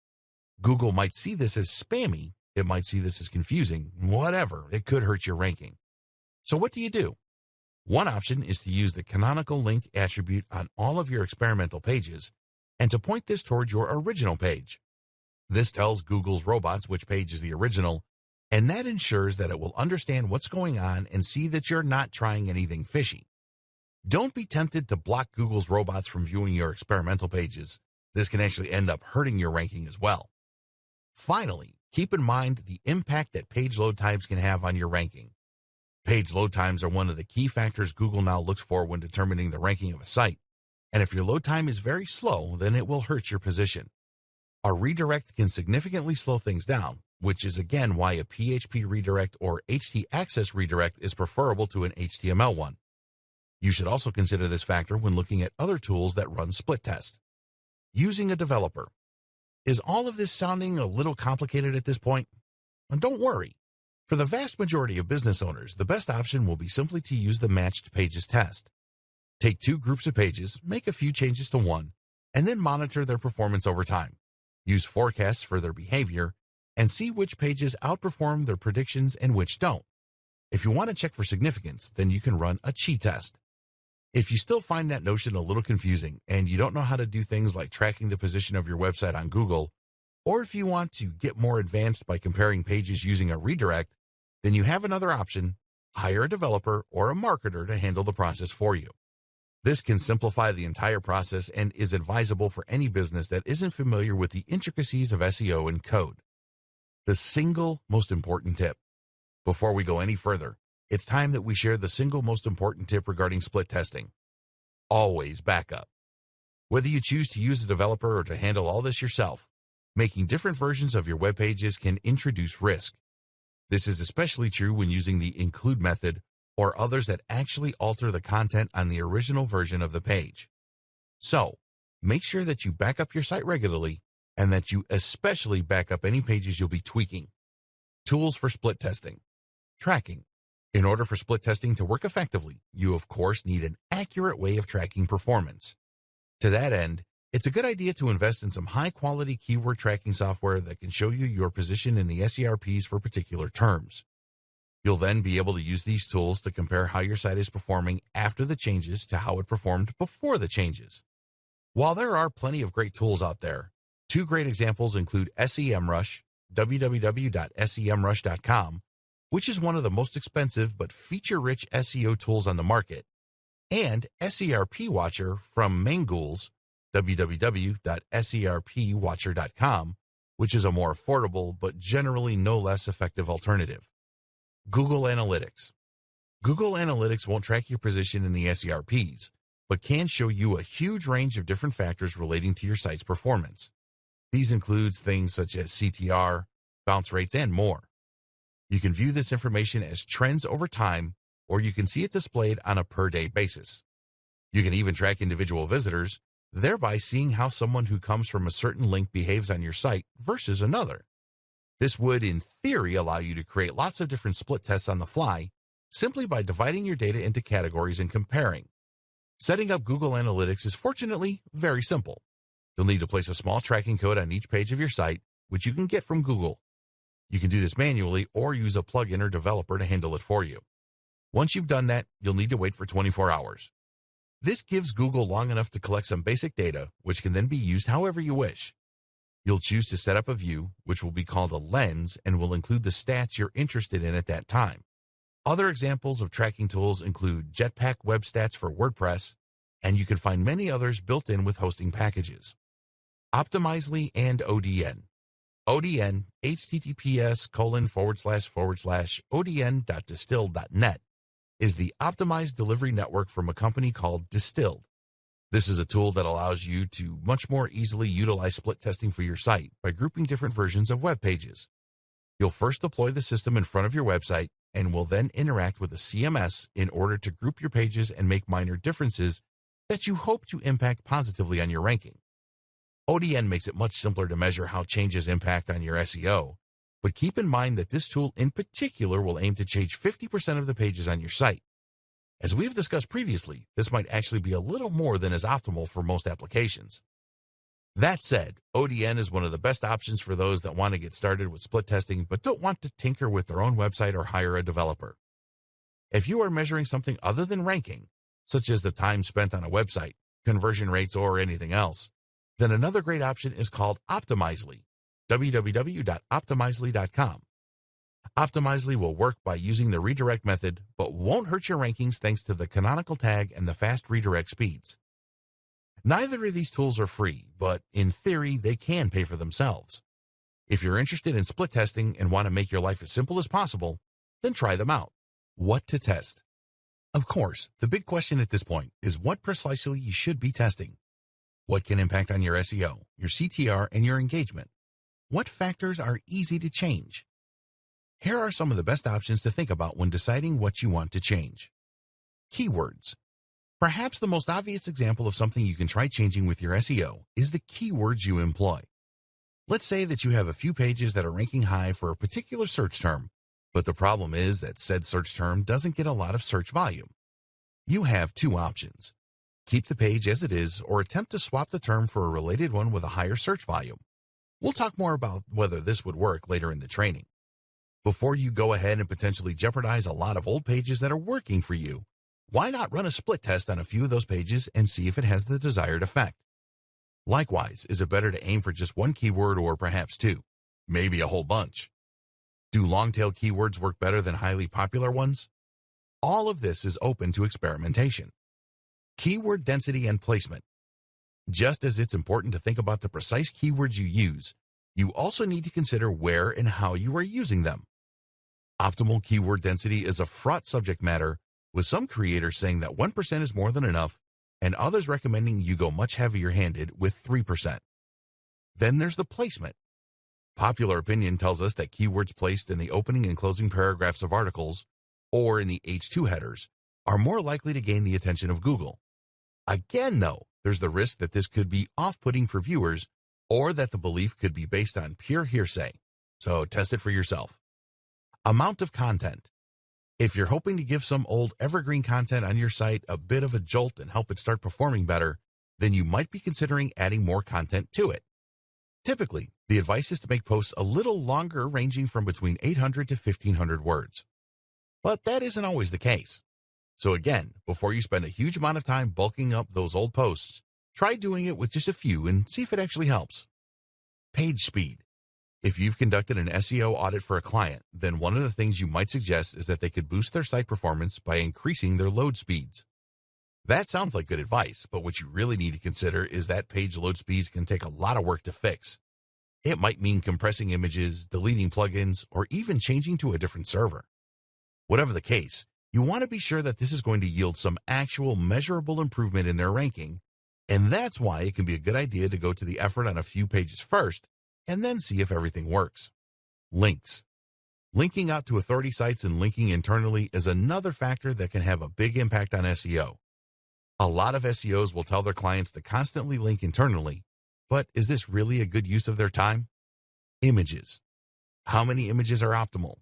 Google might see this as spammy. It might see this as confusing, whatever, it could hurt your ranking. So what do? One option is to use the canonical link attribute on all of your experimental pages and to point this toward your original page. This tells Google's robots which page is the original, and that ensures that it will understand what's going on and see that you're not trying anything fishy. Don't be tempted to block Google's robots from viewing your experimental pages. This can actually end up hurting your ranking as well. Finally, keep in mind the impact that page load times can have on your ranking. Page load times are one of the key factors Google now looks for when determining the ranking of a site, and if your load time is very slow, then it will hurt your position. A redirect can significantly slow things down, which is again why a PHP redirect or htaccess redirect is preferable to an HTML one. You should also consider this factor when looking at other tools that run split test. Using a developer. Is all of this sounding a little complicated at this point? And don't worry. For the vast majority of business owners, the best option will be simply to use the matched pages test. Take 2 groups of pages, make a few changes to one, and then monitor their performance over time. Use forecasts for their behavior, and see which pages outperform their predictions and which don't. If you want to check for significance, then you can run a chi test. If you still find that notion a little confusing and you don't know how to do things like tracking the position of your website on Google, or if you want to get more advanced by comparing pages using a redirect, then you have another option: hire a developer or a marketer to handle the process for you. This can simplify the entire process and is advisable for any business that isn't familiar with the intricacies of SEO and code. The single most important tip. Before we go any further, it's time that we share the single most important tip regarding split testing. Always back up. Whether you choose to use a developer or to handle all this yourself, making different versions of your web pages can introduce risk. This is especially true when using the include method or others that actually alter the content on the original version of the page. So, make sure that you back up your site regularly and that you especially back up any pages you'll be tweaking. Tools for split testing. Tracking. In order for split testing to work effectively, you of course need an accurate way of tracking performance. To that end, it's a good idea to invest in some high-quality keyword tracking software that can show you your position in the SERPs for particular terms. You'll then be able to use these tools to compare how your site is performing after the changes to how it performed before the changes. While there are plenty of great tools out there, two great examples include SEMrush, www.semrush.com, which is one of the most expensive but feature-rich SEO tools on the market, and SERP Watcher from Mangools, www.serpwatcher.com, which is a more affordable but generally no less effective alternative. Google Analytics. Google Analytics won't track your position in the SERPs, but can show you a huge range of different factors relating to your site's performance. These include things such as CTR, bounce rates, and more. You can view this information as trends over time, or you can see it displayed on a per-day basis. You can even track individual visitors, thereby seeing how someone who comes from a certain link behaves on your site versus another. This would, in theory, allow you to create lots of different split tests on the fly, simply by dividing your data into categories and comparing. Setting up Google Analytics is fortunately very simple. You'll need to place a small tracking code on each page of your site, which you can get from Google. You can do this manually or use a plugin or developer to handle it for you. Once you've done that, you'll need to wait for 24 hours. This gives Google long enough to collect some basic data, which can then be used however you wish. You'll choose to set up a view, which will be called a lens and will include the stats you're interested in at that time. Other examples of tracking tools include Jetpack Web Stats for WordPress, and you can find many others built in with hosting packages. Optimizely and ODN. ODN, https://odn.distill.net, is the optimized delivery network from a company called Distilled. This is a tool that allows you to much more easily utilize split testing for your site by grouping different versions of web pages. You'll first deploy the system in front of your website and will then interact with a CMS in order to group your pages and make minor differences that you hope to impact positively on your ranking. ODN makes it much simpler to measure how changes impact on your SEO, but keep in mind that this tool in particular will aim to change 50% of the pages on your site. As we've discussed previously, this might actually be a little more than is optimal for most applications. That said, ODN is one of the best options for those that want to get started with split testing but don't want to tinker with their own website or hire a developer. If you are measuring something other than ranking, such as the time spent on a website, conversion rates, or anything else, then another great option is called Optimizely, www.optimizely.com. Optimizely will work by using the redirect method, but won't hurt your rankings thanks to the canonical tag and the fast redirect speeds. Neither of these tools are free, but in theory, they can pay for themselves. If you're interested in split testing and want to make your life as simple as possible, then try them out. What to test? Of course, the big question at this point is what precisely you should be testing. What can impact on your SEO, your CTR, and your engagement? What factors are easy to change? Here are some of the best options to think about when deciding what you want to change. Keywords. Perhaps the most obvious example of something you can try changing with your SEO is the keywords you employ. Let's say that you have a few pages that are ranking high for a particular search term, but the problem is that said search term doesn't get a lot of search volume. You have two options. Keep the page as it is or attempt to swap the term for a related one with a higher search volume. We'll talk more about whether this would work later in the training. Before you go ahead and potentially jeopardize a lot of old pages that are working for you, why not run a split test on a few of those pages and see if it has the desired effect? Likewise, is it better to aim for just one keyword or perhaps two, maybe a whole bunch? Do long-tail keywords work better than highly popular ones? All of this is open to experimentation. Keyword density and placement. Just as it's important to think about the precise keywords you use, you also need to consider where and how you are using them. Optimal keyword density is a fraught subject matter, with some creators saying that 1% is more than enough, and others recommending you go much heavier-handed with 3%. Then there's the placement. Popular opinion tells us that keywords placed in the opening and closing paragraphs of articles, or in the H2 headers, are more likely to gain the attention of Google. Again, though, there's the risk that this could be off-putting for viewers, or that the belief could be based on pure hearsay. So test it for yourself. Amount of content. If you're hoping to give some old evergreen content on your site a bit of a jolt and help it start performing better, then you might be considering adding more content to it. Typically, the advice is to make posts a little longer, ranging from between 800 to 1,500 words. But that isn't always the case. So again, before you spend a huge amount of time bulking up those old posts, try doing it with just a few and see if it actually helps. Page speed. If you've conducted an SEO audit for a client, then one of the things you might suggest is that they could boost their site performance by increasing their load speeds. That sounds like good advice, but what you really need to consider is that page load speeds can take a lot of work to fix. It might mean compressing images, deleting plugins, or even changing to a different server. Whatever the case, you want to be sure that this is going to yield some actual measurable improvement in their ranking, and that's why it can be a good idea to go to the effort on a few pages first, and then see if everything works. Links. Linking out to authority sites and linking internally is another factor that can have a big impact on SEO. A lot of SEOs will tell their clients to constantly link internally, but is this really a good use of their time? Images. How many images are optimal?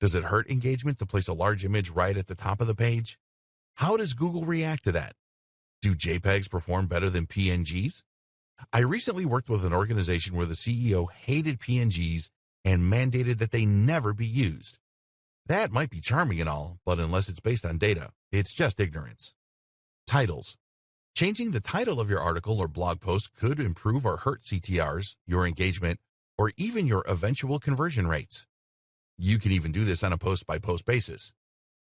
Does it hurt engagement to place a large image right at the top of the page? How does Google react to that? Do JPEGs perform better than PNGs? I recently worked with an organization where the CEO hated PNGs and mandated that they never be used. That might be charming and all, but unless it's based on data, it's just ignorance. Titles. Changing the title of your article or blog post could improve or hurt CTRs, your engagement, or even your eventual conversion rates. You can even do this on a post-by-post basis.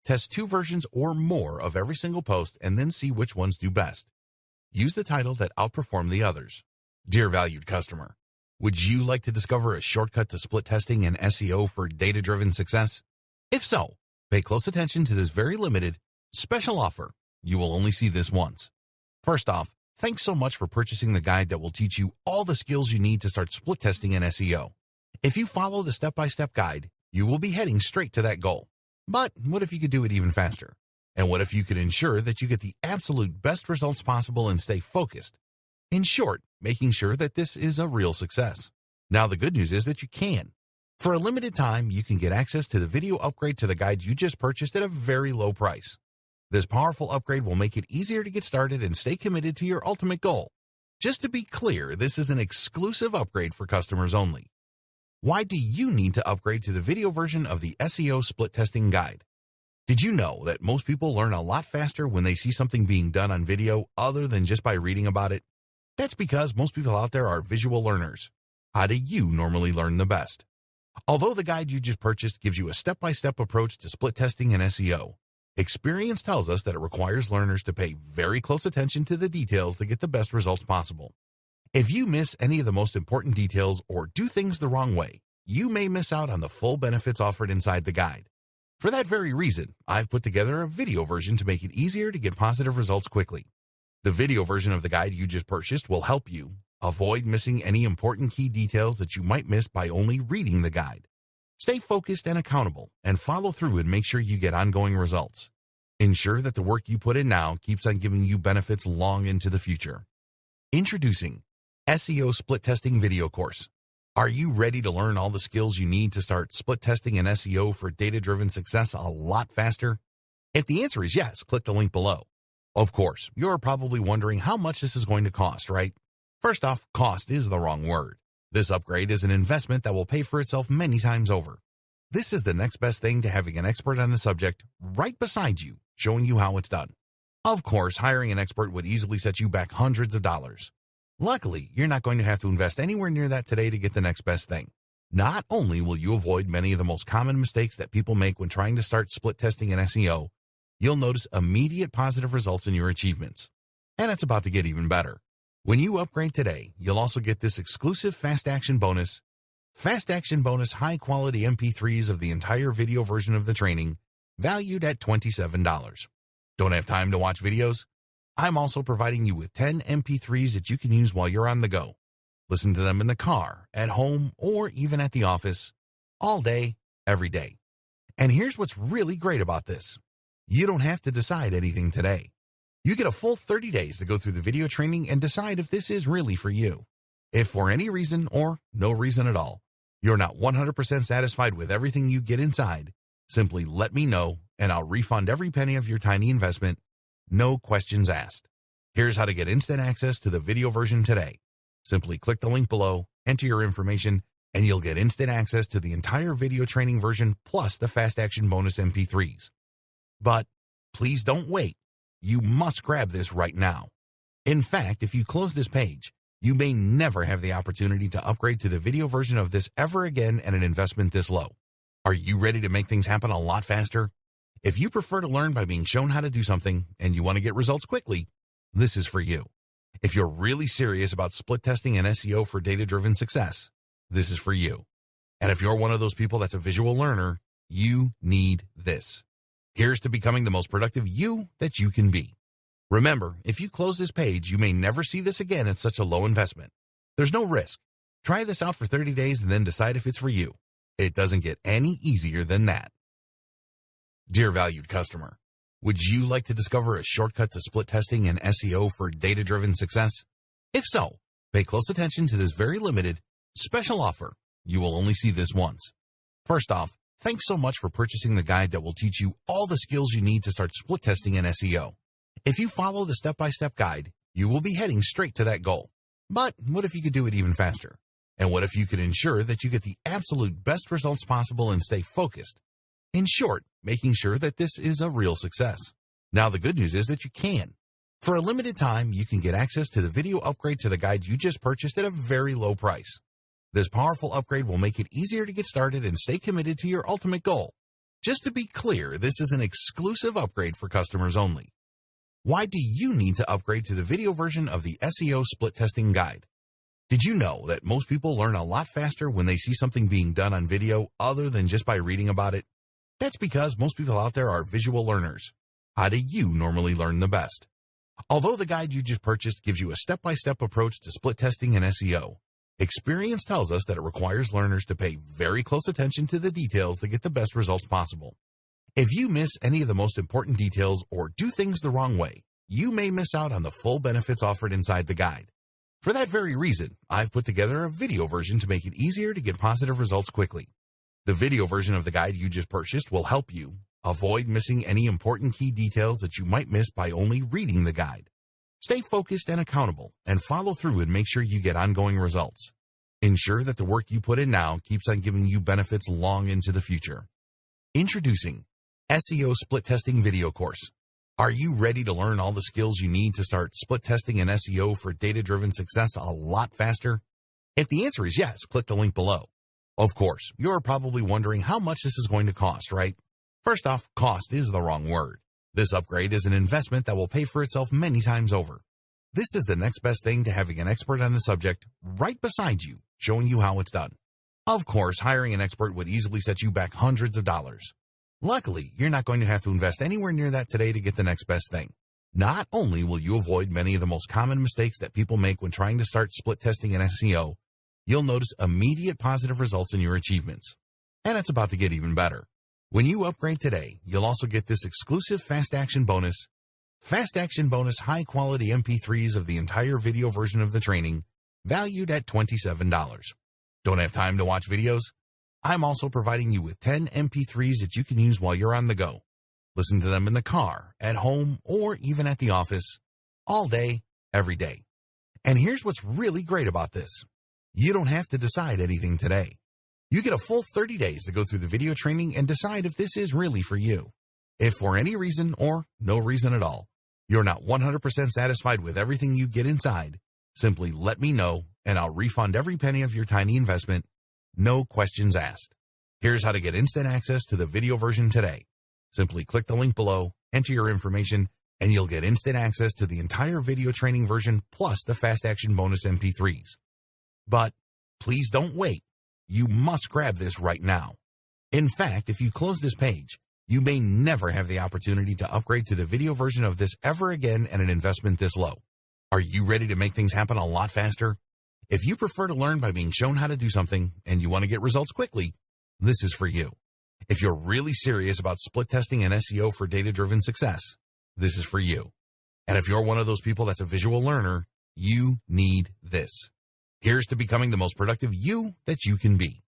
Test 2 versions or more of every single post and then see which ones do best. Use the title that outperformed the others. Dear valued customer, would you like to discover a shortcut to split testing and SEO for data-driven success? If so, pay close attention to this very limited, special offer. You will only see this once. First off, thanks so much for purchasing the guide that will teach you all the skills you need to start split testing and SEO. If you follow the step-by-step guide, you will be heading straight to that goal. But what if you could do it even faster? And what if you could ensure that you get the absolute best results possible and stay focused? In short, making sure that this is a real success. Now, the good news is that you can. For a limited time, you can get access to the video upgrade to the guide you just purchased at a very low price. This powerful upgrade will make it easier to get started and stay committed to your ultimate goal. Just to be clear, this is an exclusive upgrade for customers only. Why do you need to upgrade to the video version of the SEO Split Testing Guide? Did you know that most people learn a lot faster when they see something being done on video other than just by reading about it? That's because most people out there are visual learners. How do you normally learn the best? Although the guide you just purchased gives you a step-by-step approach to split testing and SEO, experience tells us that it requires learners to pay very close attention to the details to get the best results possible. If you miss any of the most important details or do things the wrong way, you may miss out on the full benefits offered inside the guide. For that very reason, I've put together a video version to make it easier to get positive results quickly. The video version of the guide you just purchased will help you avoid missing any important key details that you might miss by only reading the guide. Stay focused and accountable, and follow through and make sure you get ongoing results. Ensure that the work you put in now keeps on giving you benefits long into the future. Introducing SEO Split Testing Video Course. Are you ready to learn all the skills you need to start split testing and SEO for data-driven success a lot faster? If the answer is yes, click the link below. Of course, you're probably wondering how much this is going to cost, right? First off, cost is the wrong word. This upgrade is an investment that will pay for itself many times over. This is the next best thing to having an expert on the subject right beside you showing you how it's done. Of course, hiring an expert would easily set you back hundreds of dollars. Luckily, you're not going to have to invest anywhere near that today to get the next best thing. Not only will you avoid many of the most common mistakes that people make when trying to start split testing in SEO, you'll notice immediate positive results in your achievements. And it's about to get even better. When you upgrade today, you'll also get this exclusive Fast Action bonus. Fast Action bonus high-quality MP3s of the entire video version of the training, valued at $27. Don't have time to watch videos? I'm also providing you with 10 MP3s that you can use while you're on the go. Listen to them in the car, at home, or even at the office, all day, every day. And here's what's really great about this. You don't have to decide anything today. You get a full 30 days to go through the video training and decide if this is really for you. If for any reason or no reason at all, you're not 100% satisfied with everything you get inside, simply let me know and I'll refund every penny of your tiny investment. No questions asked. Here's how to get instant access to the video version today. Simply click the link below, enter your information, and you'll get instant access to the entire video training version plus the Fast Action bonus MP3s. But please don't wait. You must grab this right now. In fact, if you close this page, you may never have the opportunity to upgrade to the video version of this ever again at an investment this low. Are you ready to make things happen a lot faster? If you prefer to learn by being shown how to do something and you want to get results quickly, this is for you. If you're really serious about split testing and SEO for data-driven success, this is for you. And if you're one of those people that's a visual learner, you need this. Here's to becoming the most productive you that you can be. Remember, if you close this page, you may never see this again at such a low investment. There's no risk. Try this out for 30 days and then decide if it's for you. It doesn't get any easier than that. Dear valued customer, would you like to discover a shortcut to split testing and SEO for data-driven success? If so, pay close attention to this very limited, special offer. You will only see this once. First off, thanks so much for purchasing the guide that will teach you all the skills you need to start split testing in SEO. If you follow the step-by-step guide, you will be heading straight to that goal. But what if you could do it even faster? And what if you could ensure that you get the absolute best results possible and stay focused? In short, making sure that this is a real success. Now, the good news is that you can. For a limited time, you can get access to the video upgrade to the guide you just purchased at a very low price. This powerful upgrade will make it easier to get started and stay committed to your ultimate goal. Just to be clear, this is an exclusive upgrade for customers only. Why do you need to upgrade to the video version of the SEO Split Testing Guide? Did you know that most people learn a lot faster when they see something being done on video other than just by reading about it? That's because most people out there are visual learners. How do you normally learn the best? Although the guide you just purchased gives you a step-by-step approach to split testing and SEO, experience tells us that it requires learners to pay very close attention to the details to get the best results possible. If you miss any of the most important details or do things the wrong way, you may miss out on the full benefits offered inside the guide. For that very reason, I've put together a video version to make it easier to get positive results quickly. The video version of the guide you just purchased will help you avoid missing any important key details that you might miss by only reading the guide. Stay focused and accountable and follow through and make sure you get ongoing results. Ensure that the work you put in now keeps on giving you benefits long into the future. Introducing SEO Split Testing Video Course. Are you ready to learn all the skills you need to start split testing and SEO for data-driven success a lot faster? If the answer is yes, click the link below. Of course, you're probably wondering how much this is going to cost, right? First off, cost is the wrong word. This upgrade is an investment that will pay for itself many times over. This is the next best thing to having an expert on the subject right beside you, showing you how it's done. Of course, hiring an expert would easily set you back hundreds of dollars. Luckily, you're not going to have to invest anywhere near that today to get the next best thing. Not only will you avoid many of the most common mistakes that people make when trying to start split testing and SEO, you'll notice immediate positive results in your achievements. And it's about to get even better. When you upgrade today, you'll also get this exclusive Fast Action bonus. Fast Action bonus high-quality MP3s of the entire video version of the training, valued at $27. Don't have time to watch videos? I'm also providing you with 10 MP3s that you can use while you're on the go. Listen to them in the car, at home, or even at the office, all day, every day. And here's what's really great about this. You don't have to decide anything today. You get a full 30 days to go through the video training and decide if this is really for you. If for any reason or no reason at all, you're not 100% satisfied with everything you get inside, simply let me know and I'll refund every penny of your tiny investment, no questions asked. Here's how to get instant access to the video version today. Simply click the link below, enter your information, and you'll get instant access to the entire video training version plus the fast action bonus MP3s. But please don't wait. You must grab this right now. In fact, if you close this page, you may never have the opportunity to upgrade to the video version of this ever again at an investment this low. Are you ready to make things happen a lot faster? If you prefer to learn by being shown how to do something and you want to get results quickly, this is for you. If you're really serious about split testing and SEO for data-driven success, this is for you. And if you're one of those people that's a visual learner, you need this. Here's to becoming the most productive you that you can be.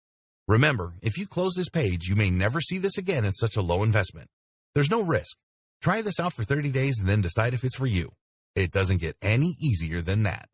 Remember, if you close this page, you may never see this again at such a low investment. There's no risk. Try this out for 30 days and then decide if it's for you. It doesn't get any easier than that.